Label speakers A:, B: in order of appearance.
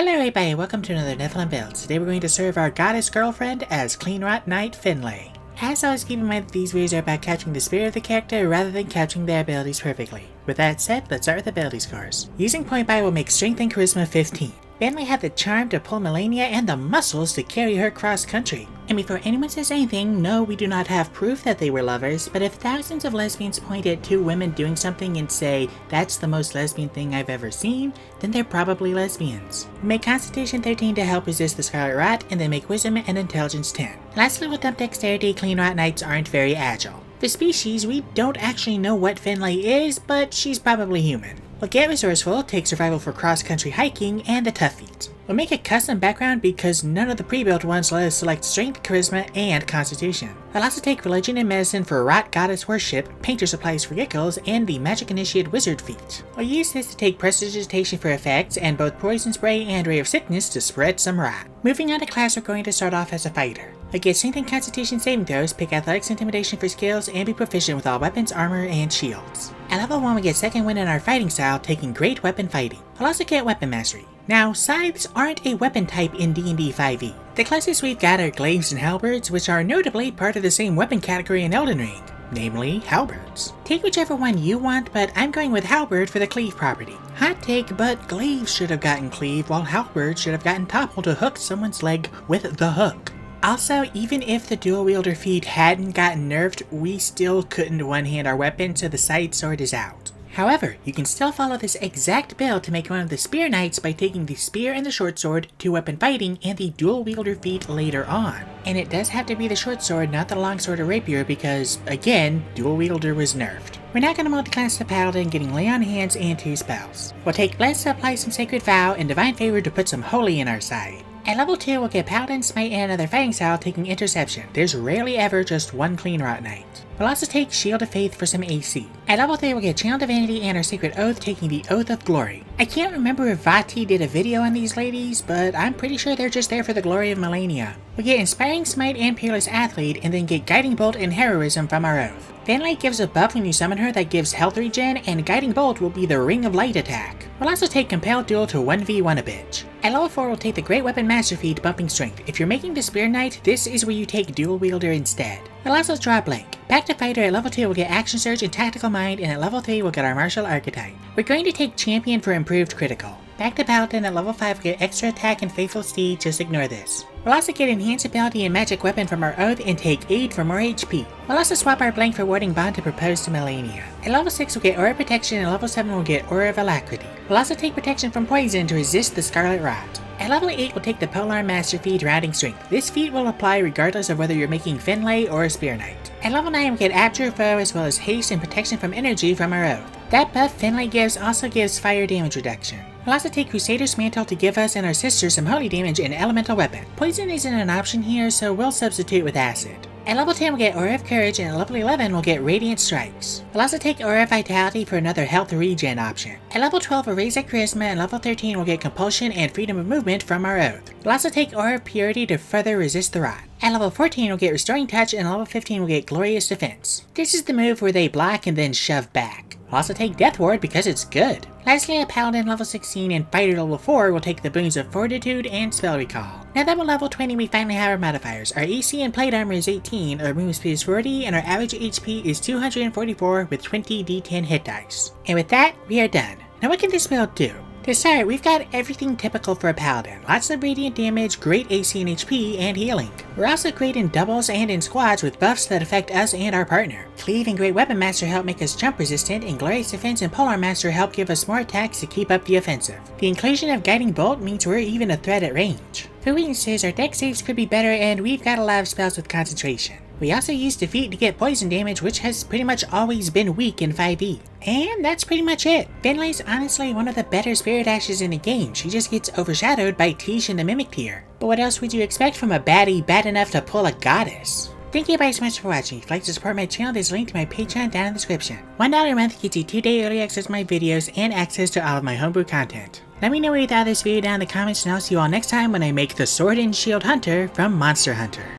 A: Hello everybody, welcome to another Nephilim build. Today we're going to serve our goddess girlfriend as Cleanrot Knight Finlay. As always, keep in mind that these videos are about capturing the spirit of the character rather than capturing their abilities perfectly. With that said, let's start with ability scores. Using point buy will make strength and charisma 15. Finlay had the charm to pull Malenia and the muscles to carry her cross country. And before anyone says anything, no, we do not have proof that they were lovers, but if thousands of lesbians point at two women doing something and say, that's the most lesbian thing I've ever seen, then they're probably lesbians. Make Constitution 13 to help resist the Scarlet Rot, and then make Wisdom and Intelligence 10. Lastly, with up Dexterity, Cleanrot Knights aren't very agile. For species, we don't actually know what Finlay is, but she's probably human. We'll get Resourceful, take Survival for cross-country hiking, and the Tough Feat. We'll make a custom background because none of the pre-built ones let us select Strength, Charisma, and Constitution. I'll also take Religion and Medicine for Rot Goddess Worship, Painter Supplies for Giggles, and the Magic Initiate Wizard Feat. I'll use this to take Prestidigitation for effects, and both Poison Spray and Ray of Sickness to spread some rot. Moving on to class, we're going to start off as a fighter. Against Strength and Constitution saving throws, pick Athletics Intimidation for skills, and be proficient with all weapons, armor, and shields. At level 1 we get second wind in our fighting style, taking Great Weapon Fighting. I'll also get Weapon Mastery. Now, scythes aren't a weapon type in D&D 5e. The closest we've got are glaives and halberds, which are notably part of the same weapon category in Elden Ring, namely halberds. Take whichever one you want, but I'm going with halberd for the cleave property. Hot take, but glaives should have gotten cleave, while halberds should have gotten topple to hook someone's leg with the hook. Also, even if the dual wielder feat hadn't gotten nerfed, we still couldn't one-hand our weapon, so the side sword is out. However, you can still follow this exact build to make one of the Spear Knights by taking the Spear and the Short Sword, 2-weapon fighting, and the dual wielder feat later on. And it does have to be the Short Sword, not the Long Sword or Rapier, because, again, dual wielder was nerfed. We're now going to multi-class to Paladin, getting Lay on Hands and 2 spells. We'll take Bless to apply some Sacred Vow, and Divine Favor to put some Holy in our side. At level 2, we'll get Paladin, Smite, and another fighting style, taking Interception. There's rarely ever just one Cleanrot Knight. We'll also take Shield of Faith for some AC. At level 3, we'll get Channel Divinity and our Sacred Oath, taking the Oath of Glory. I can't remember if Vati did a video on these ladies, but I'm pretty sure they're just there for the glory of Malenia. We'll get Inspiring Smite and Peerless Athlete, and then get Guiding Bolt and Heroism from our Oath. Finlay gives a buff when you summon her that gives health regen, and Guiding Bolt will be the Ring of Light attack. We'll also take Compelled Duel to 1v1 a bitch. At level 4, we'll take the Great Weapon Master Feat, bumping Strength. If you're making the Spear Knight, this is where you take Dual Wielder instead. We'll also draw a blank. Back to Fighter, at level 2 we'll get Action Surge and Tactical Mind, and at level 3 we'll get our Martial Archetype. We're going to take Champion for improved critical. Back to Paladin, at level 5 we'll get Extra Attack and Faithful Steed, just ignore this. We'll also get Enhanced Ability and Magic Weapon from our Oath and take Aid for more HP. We'll also swap our blank for Warding Bond to propose to Malenia. At level 6 we'll get Aura Protection, and level 7 we'll get Aura of Alacrity. We'll also take Protection from Poison to resist the Scarlet Rot. At level 8 we'll take the Polar Master Feat, Rounding Strength. This feat will apply regardless of whether you're making Finlay or a Spear Knight. At level 9 we'll get Abjure Foe as well as Haste and Protection from Energy from our Oath. That buff Finlay gives also gives fire damage reduction. We'll also take Crusader's Mantle to give us and our sister some holy damage and elemental weapon. Poison isn't an option here, so we'll substitute with acid. At level 10 we'll get Aura of Courage, and at level 11 we'll get Radiant Strikes. We'll also take Aura of Vitality for another health regen option. At level 12 we'll raise our Charisma, and level 13 we'll get Compulsion and Freedom of Movement from our Oath. We'll also take Aura of Purity to further resist the rot. At level 14 we'll get Restoring Touch, and level 15 we'll get Glorious Defense. This is the move where they block and then shove back. We'll also take Death Ward because it's good. Lastly, at Paladin level 16 and Fighter level 4 we'll take the Boons of Fortitude and Spell Recall. Now that we're level 20 we finally have our modifiers. Our AC and Plate Armor is 18, our Movement Speed is 40, and our average HP is 244 with 20 d10 hit dice. And with that, we are done. Now what can this build do? To start, we've got everything typical for a Paladin. Lots of radiant damage, great AC and HP, and healing. We're also great in doubles and in squads with buffs that affect us and our partner. Cleave and Great Weapon Master help make us jump resistant, and Glorious Defense and Polar Master help give us more attacks to keep up the offensive. The inclusion of Guiding Bolt means we're even a threat at range. For weaknesses, our deck saves could be better, and we've got a lot of spells with concentration. We also use Defeat to get poison damage, which has pretty much always been weak in 5e. And that's pretty much it. Finlay's honestly one of the better Spirit Ashes in the game. She just gets overshadowed by Tish and the Mimic tier. But what else would you expect from a baddie bad enough to pull a goddess? Thank you guys so much for watching. If you'd like to support my channel, there's a link to my Patreon down in the description. $1 a month gets you 2-day early access to my videos and access to all of my homebrew content. Let me know what you thought of this video down in the comments, and I'll see you all next time when I make the Sword and Shield Hunter from Monster Hunter.